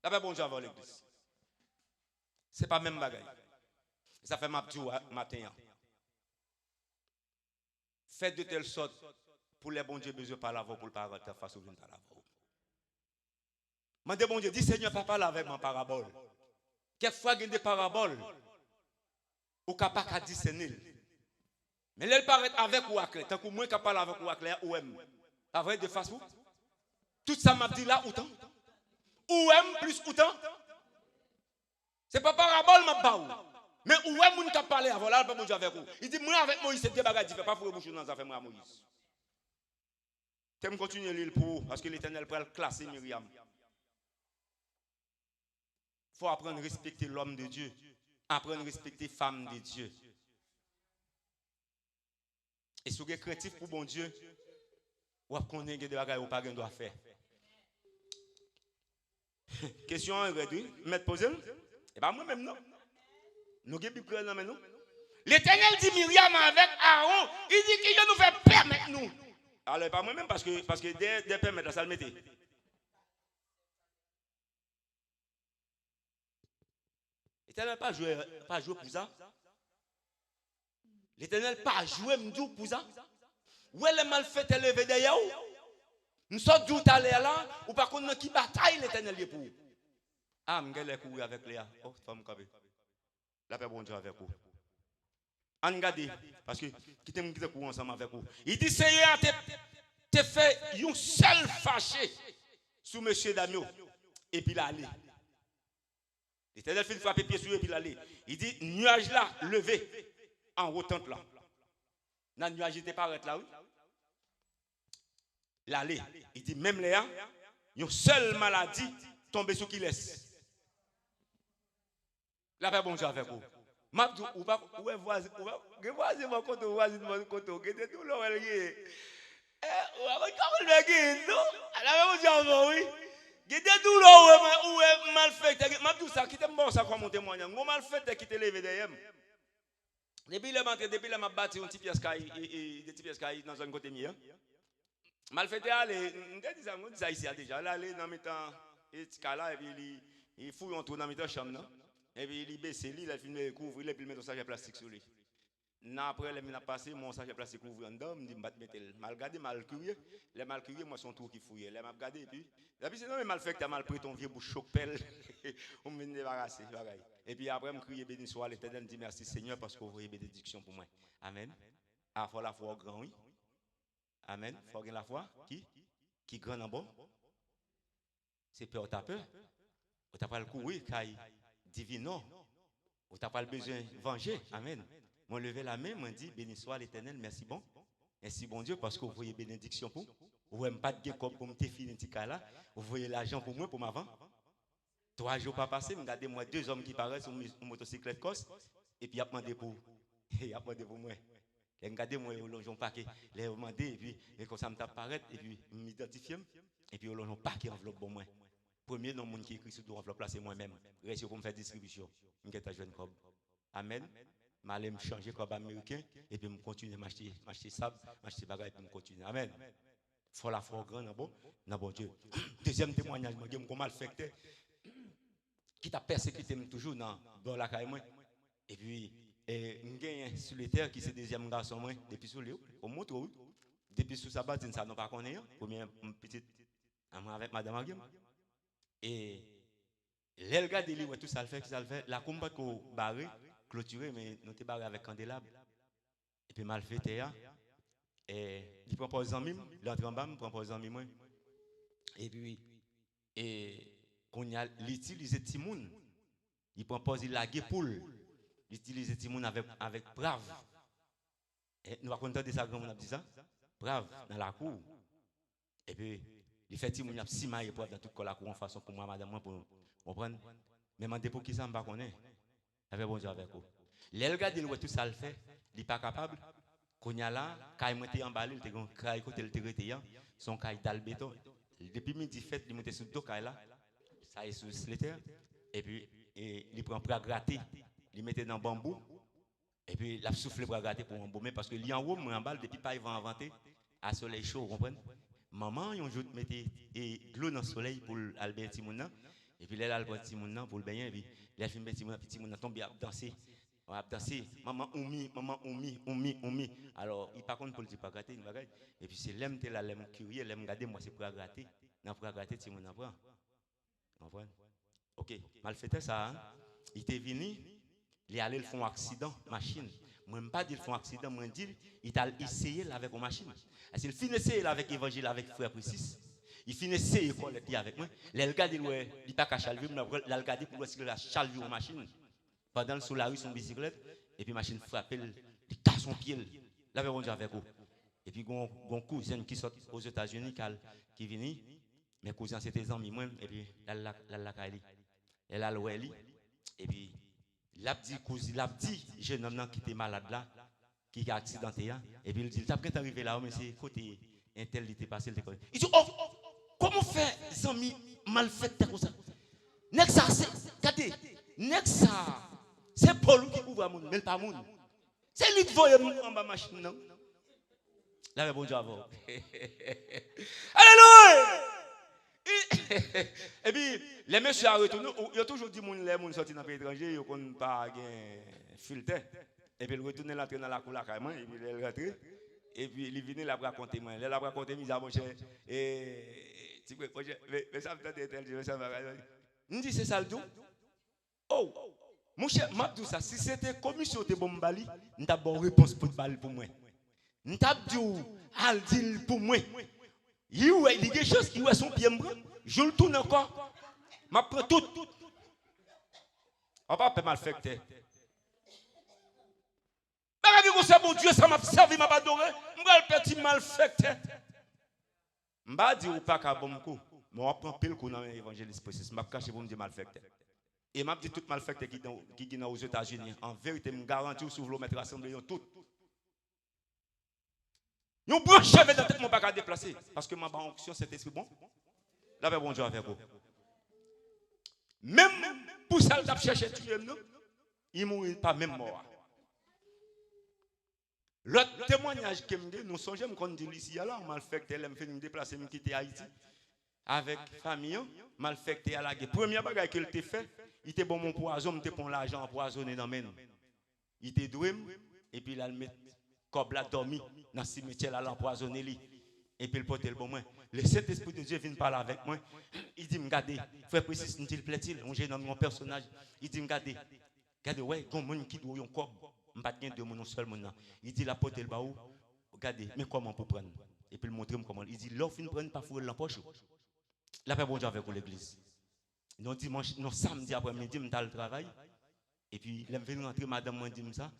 A: Ça fait bon Dieu avant l'église. C'est pas même bagaille. Ça fait ma petite matin. Faites de telle sorte pour les bons dieux besoin de parler pour le parler face au vin parler. Mandez bon Dieu, dis Seigneur, pas parler avec ma parabole. Quelquefois il y a des paraboles ou capable à discerner. Mais elle paraît avec ou avec tant que moi qui parle avec ou avec ou aime. La vraie de face vous. Tout ça m'a dit là autant. Ou aime plus autant. C'est pas parabole m'a pas. Mais où est moun qui parler avant là pas bon Dieu avec vous. Il dit moi avec Moïse c'est des bagages différents pas pour boucher dans affaire moi Moïse. T'aimes continuer l'île pour parce que l'Éternel peut classer Myriam. Faut apprendre à respecter l'homme de Dieu, apprendre à respecter femme de Dieu. Et si vous êtes craintif pour bon Dieu, vous connaissez des bagages ou pas de doit faire. Question réduite, mettre poser. Et pas moi-même non. Nous avons Bible là maintenant. L'Éternel dit Myriam avec Aaron, il dit qu'il nous fait permettre nous. Alors pas moi-même parce que des permettre ça le mettait. L'Éternel pas joué pour ça. L'Éternel pas joué pour ça. Où est le mal fait élevé d'ailleurs? Nous sommes d'où aller là ou par contre qui bataille l'Éternel pour. Ah, m'gèle courir avec Léa. Oh, femme capée. La paix bon Dieu avec vous. On regarde, parce que qui t'aime qui te ensemble avec vous. Il dit Seigneur, te fait un seul fâché sous monsieur Damio. Et puis l'aller. L'éternel fait frapper pied sur eux et puis l'aller. Il dit nuage là, levé, en retente là. Dans le nuage, il était pas là, oui. L'aller. Il dit même Léa, une seule maladie tombe sur qui laisse. La paix bon Dieu avec vous. Mabdou, ou pas, ou est voisin, mon côté, voisin, mon côté, qui était tout l'heure, il est. Ou avec comme le gars, non? La paix bon Dieu avec oui. Qui était tout l'heure, ou est mal fait. Mabdou, ça, qui était bon, ça, comme mon témoignage. Mon mal fait, qui était levé derrière. Depuis le m'a battu un petit pièce des petits pièces dans un côté mien. Mal fait, aller, on dit ça ici déjà. Là, aller dans mes temps, et puis il fouille en tout dans mes temps chambre. Et puis il baisse, il a filmé le couvre, il a mis un sachet plastique sur lui. Après, il a passé mon sachet plastique ouvert en dedans, il m'a dit, mal gardé, mal cueilli. Les mal cueilli, moi, son tour qui fouille. Il m'a gardé, et puis c'est non, mais mal fait que tu as mal pris ton vieux bouche choc pelle, on me débarrasser. Et puis après, je me crie, béni soit l'Éternel, je dis merci Seigneur, parce que vous voyez bénédiction pour moi. Amen. Ah, faut la foi grand, oui. Amen. Faut la foi. Qui grand en bas. C'est peur, t'as peur. On t'a pas le coup, oui, car divino. On t'a pas le besoin de venger. Amen. Moi, levé la main, moi, dit, béni soit l'Éternel, merci bon. Merci bon Dieu, parce que vous voyez bénédiction pour. Vous n'avez pas de comme me fini là. Vous voyez l'argent pour moi, pour m'avant. 3 jours pas passé, regardez moi 2 hommes qui paraissent sur une motocyclette cosse. Et puis, il a demandé pour. Il a demandé pour moi. Regardez moi, au longeon paquet. Les demandé, et puis, quand ça me tape paraître, et puis, m'identifie. Et puis, au longeon paquet enveloppe pour moi. Premier nom qui écrit sur l'enveloppe là, c'est moi-même. Reste pour me faire distribution. Je vais jouer comme. Amen. Je vais me changer comme américain et puis je continue à m'acheter sable, m'acheter bagages et puis je continue. Amen. Faut la foi grande, non bon Dieu. Deuxième témoignage, je me mal fait qui t'a persécuté toujours dans la caille. Et puis, je gagne sur les terres qui c'est deuxième garçon, depuis sous le au montre, depuis sous sa base, ça n'a pas connu. Première petite, avec madame Agim. Et l'elga de lui, tout ça le fait, la combat qu'on barré, clôturé, mais nous t'es barré avec candélabre. Et puis mal fait, et il prend pas les amis, il entre en bas, il prend pas les amis, et puis, quand il utilise Timoun, il prend pas il lague poule, il utilise Timoun avec brave. Et nous allons contenter ça, comme on a dit ça, brave, dans la cour. Et puis, il fait Timoun, il a 6 mailles dans toute la cour en façon pour moi, madame, pour comprendre. Mais je pour qui ça, je ne sais pas. Avec bon Dieu avec vous. L'elga de tout ça le fait, il n'est pas capable. Quand il y a là, quand il est emballé, il est côté le terrain, son caille dans le béton. Depuis midi fait, il monte sur deux cailles là, ça est sur le terre. Et puis, il prend pour gratter, il met dans le bambou. Et puis, il a soufflé pour gratter pour embaumer parce que il y a en haut, en balle, depuis pas, il va inventer à soleil chaud, vous comprenez? Maman, il a mettait de l'eau dans le soleil pour Albert Timouna. Et puis, là, Albert Timouna pour le baigner. Et puis, il a fait petit Timouna tombe à danser. On va danser. Maman, oumi. Alors, il par contre, pour le dire pas gratter, il va gratter. Et puis, c'est l'aime, la l'aime curieux, l'aime garder, moi, c'est pour gratter. Non, pour gratter, Timouna prend. Vous comprenez? Ok, mal fait ça. Hein? Il était venu, il est allé faire un accident, machine. Moi, je ne pas dire qu'il fait un accident, moi, je dis il a essayé avec une machine. Il finit d'essayer avec l'évangile, avec frère Précis. Il finit d'essayer avec moi. Il regarde, il n'est pas qu'à chalver, il regarde pour essayer de chalver une machine. Pendant sous la rue, son bicyclette, et puis la machine frappe, il casse son pied. Là, on dit avec vous. Et puis, il y a un cousin qui sort aux États-Unis, qui vient. Mes cousins, c'était des amis, moi, et puis, elle a l'ouéli. Et puis, l'abdi, jeune homme qui était malade là, qui a accidenté, et puis il dit, il t'a arrivé là, mais c'est côté intel, il était passé, il dit, oh, comment faire, les amis mal fait comme ça? Nexa, regardez, Nexa, c'est Paul qui ouvre mon, mais pas mon. C'est lui qui voit en bas machine, non? Là, bon Dieu avant. Alléluia! Et puis, les messieurs ont retourné, ils ont toujours dit que les gens sortis dans le pays étranger, ils n'ont pas de filtre. Et puis, ils retournent dans la cour, et puis ils rentrent. Et puis, ils viennent là pour raconter. Ils là pour raconter, ils ont dit, mais ça me tente d'être, ça me dit, c'est ça le tout? Oh, Mon cher, m'a dit ça, si c'était commission de Bombali, nous avons une réponse pour balle pour moi. Nous avons dit, al dit pour moi. Il y a des choses qui sont bien bras. Je le tourne encore. Je prends tout. On va pas mal faire. Mais c'est mon Dieu, ça m'a servi, m'a adoré. Je vais petit mal fait. Je vais dire pas qu'à bon coup. Mais on prend pile coup dans l'évangéliste précis. Je vais cacher pour me dire mal fait. Et m'a dit tout mal fait qui est aux États-Unis. En vérité, je garantis sur le mettre assemblée tout. Nous branchons dans la tête, mon pas déplacer. Parce que ma onction, c'est esprit bon. Là, bon Dieu avec vous. Même pour ça, il a cherché tuer nous. Il ne mourit pas même mort. L'autre témoignage que nous songeons, quand dit ici, là, mal fait, elle me fait me déplacer, me quitter Haïti. Avec famille, mal fait, à la guerre. Première bagaille qu'il t'a fait, il était bon mon poison, il était bon l'argent empoisonné dans mes. Il était doué, et puis il a le mettre. Comme la dormi dans le cimetière, là, l'empoisonné. Et puis il porte le bon moins. Le Saint-Esprit de Dieu vient parler avec moi. Il dit, regardez, frère précis, il plaît-il, on gère dans mon personnage. Il dit, regardez, ouais, comme monde qui doit un corps, je ne pas de mon seul monde. Il dit, la porte le baou, regardez, mais comment pour prendre? Et puis il montre comment. Il dit, l'offre, ne prenne pas fouiller dans la poche. La paix, bon Dieu, avec l'église. Non, dimanche, non, samedi après-midi, je suis le travail. Et puis, il vient rentrer, madame, moi, dit ça.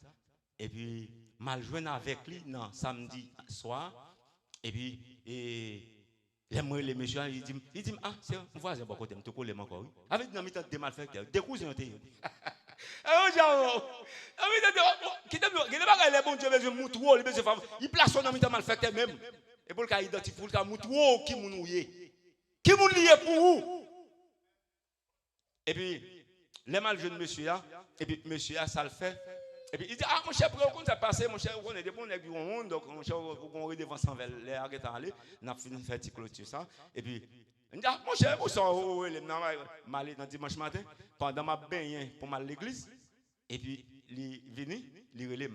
A: Et puis, mal joué avec lui, non, samedi soir. Et puis, les messieurs, il dit, ah, c'est un voisin, bon côté, je te encore. Avec une méthode de malfaiteur, des cousins, tu es. Il place son ami de malfaiteur même. Et pour le cas identifier, pour le cas moutouo, qui m'a noué. Qui m'a lié pour vous? Et puis, les mal jeunes monsieur, et puis monsieur, ça le fait. Et puis il dit, ah mon cher, pourquoi ça passe, mon cher, on est des bons nègres, donc mon cher, on est devant sans les arrêter à aller, on a fini de faire petit clôture ça. Et puis, il dit, ah mon cher, vous savez, mal dans dimanche matin, pendant ma bain pour mal l'église, et puis il vient, il relève,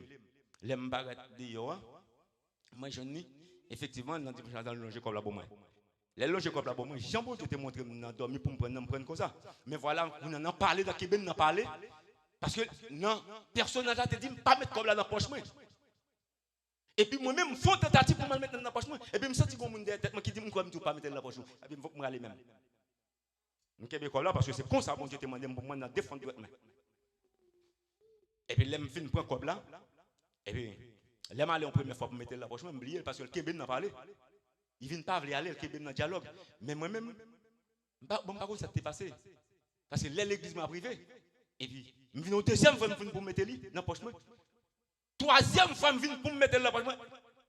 A: les m'barrettes de yo, moi je dis, effectivement, dans dimanche matin, le loger comme la bonne. Les loger comme la bonne, j'ai beau te montrer, on a dormi pour me prendre comme ça. Mais voilà, on en a parlé, dans Québec, on a parlé. Parce que non, personne n'a dit pas mettre comme là dans la poche. Et puis moi-même, je fais tentative pour me mettre dans la poche. Et puis je me sens comme une tête qui dit que je ne pas mettre dans la poche. Et puis il faut que je m'aille même. Je suis là parce que c'est comme ça que Dieu te demande pour moi de défendre. Et puis je me finis prendre comme là. Et puis je vais aller en première fois pour mettre dans la poche. Je vais oublier parce que le Québec n'a pas parlé. Il ne vient pas aller, le Québec dans le dialogue. Mais moi-même, bon, par contre, ça t'est passé. Parce que l'église m'a privé. Et puis, je viens au deuxième fois pour me mettre dans la poche. Troisième fois, je viens pour me mettre dans la poche.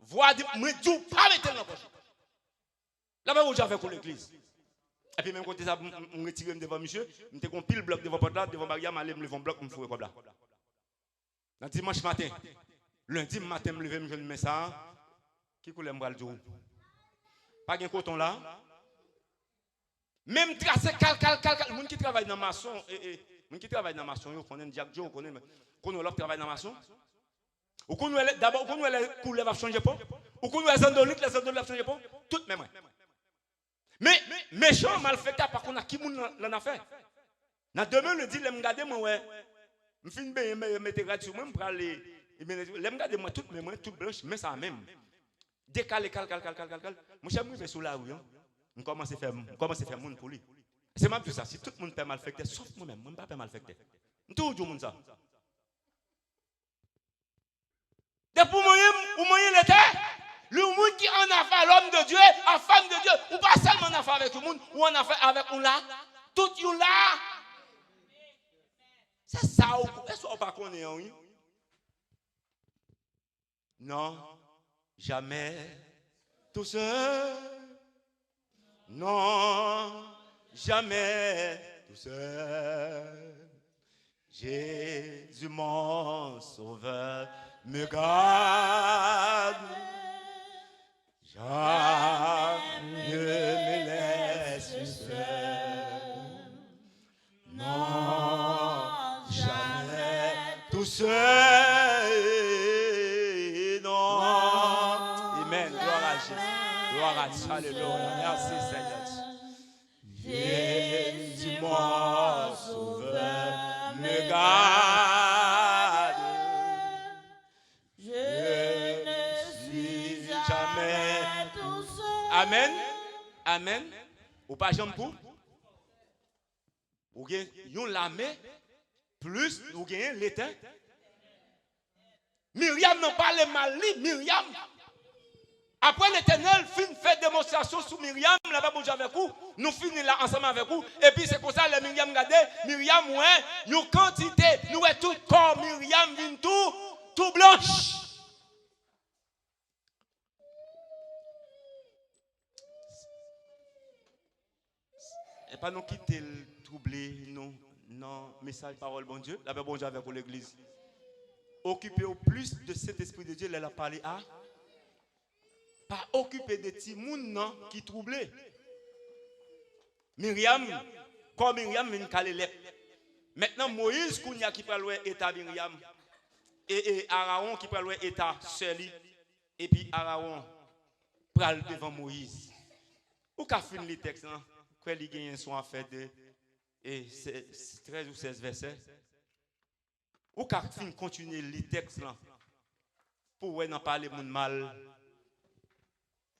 A: Voir, je ne dis pas mettre dans la poche. Là-bas, j'avais pour l'église. Et puis, même quand ça, je me retire devant monsieur, je me pile bloc devant porte là, devant Maria, je me lève le bloc, je me fous comme là. Dans dimanche matin, lundi matin, je me lève, je me mets ça. Qui coule me le jour? Pas de coton là. Même tracé, le monde qui travaille dans la maçon, les gens qui travaillent dans la maçon, ils connaissent Jack Joe, ils connaissent l'autre travail dans la maçon. Ou d'abord, les couleurs vont changer pas. Ou les endolites, vont changer pas. Tout même. Mais méchant, malfaiteur, par contre, qui l'en a fait? Dans demain, le dit, les regarder, moi, je finis bien, mettre gratuit sur moi, je aller. Les regarder, moi, toute blanche, mais ça même. Décalé, cal. Mon cher, je vais sur la rue. Je commence à faire monde pour lui. C'est même tout ça. Si tout le monde peut malfecter, sauf moi-même, je ne peux pas malfecter. Tout le monde ça. Depuis moi, il était. Le monde qui en a fait l'homme de Dieu, la femme de Dieu, ou pas seulement en a fait avec le monde, ou en a fait avec on là. Tout le là. C'est ça. Est-ce qu'on ne pas connaît oui? Non, jamais tout seul. Non, jamais tout seul. Jésus mon sauveur me garde. Jamais ne me laisse seul. Non, jamais tout seul. Non. Amen. Gloire à Jésus. Gloire à Dieu. Alléluia. Merci Seigneur. Jésus mon sauveur me garde. Amen. Amen. Ou pas jambe pour? Ou bien yon l'armée plus ou bien l'étain. Myriam n'a pas le mal, Myriam. Après l'Éternel fin fait démonstration sur Myriam, là-bas bon avec vous, nous finissons là ensemble avec vous, et puis c'est comme ça les Myriam regardez, Myriam ouais, une quantité, nous est tout corps Myriam vient tout blanche. Et pas nous quitter le troublé, non, message parole bon Dieu, là-bas bon Dieu avec vous l'église. Occupez au plus de cet esprit de Dieu, elle a parlé à. Pas occuper de petits moun qui troublé. Myriam, comme Myriam vient caler les. Maintenant Moïse kounya qui prend l'état Myriam et Aaron qui prend l'état Seli et puis Aaron pral devant Moïse. Ou qu'a fini le texte là, quoi il gagne son affaire de 13 ou 16 versets. Ou qu'a fini continuer le texte là pour n'en parler moun mal.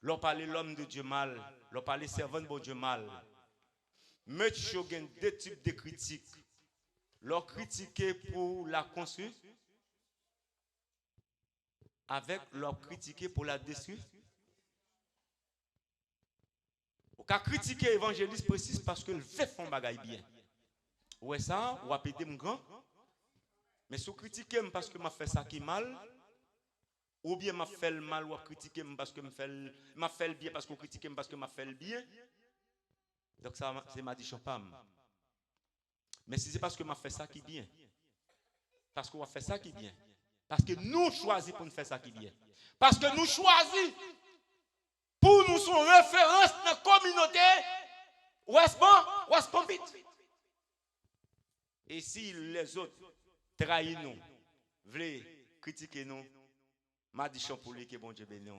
A: L'on parle l'homme de Dieu mal, l'on parle servant de Dieu mal. Monsieur gagne deux types de critiques. L'on critiquer pour la construire, avec l'on critiquer pour la détruire. On peut critiquer l'évangéliste précis parce que le fait font bagaille bien. Ouais ça, ou appeler mon grand. Mais si vous critiquez parce que m'a fait ça qui mal, ou bien m'a fait le mal ou critiquer parce que m'a fait le bien parce que critiquer parce que m'a fait le bien. Donc ça c'est m'a dit chopam. Mais si c'est parce que m'a fait ça qui bien. Parce qu'on va faire ça qui bien. Parce que nous choisissons pour nous faire ça qui bien. Parce que nous choisissons pour nous son référence dans la communauté. Ouest Pompit. Et si les autres trahissent nous, veulent critiquer nous, m'a dit champouli que bon Dieu bénisse.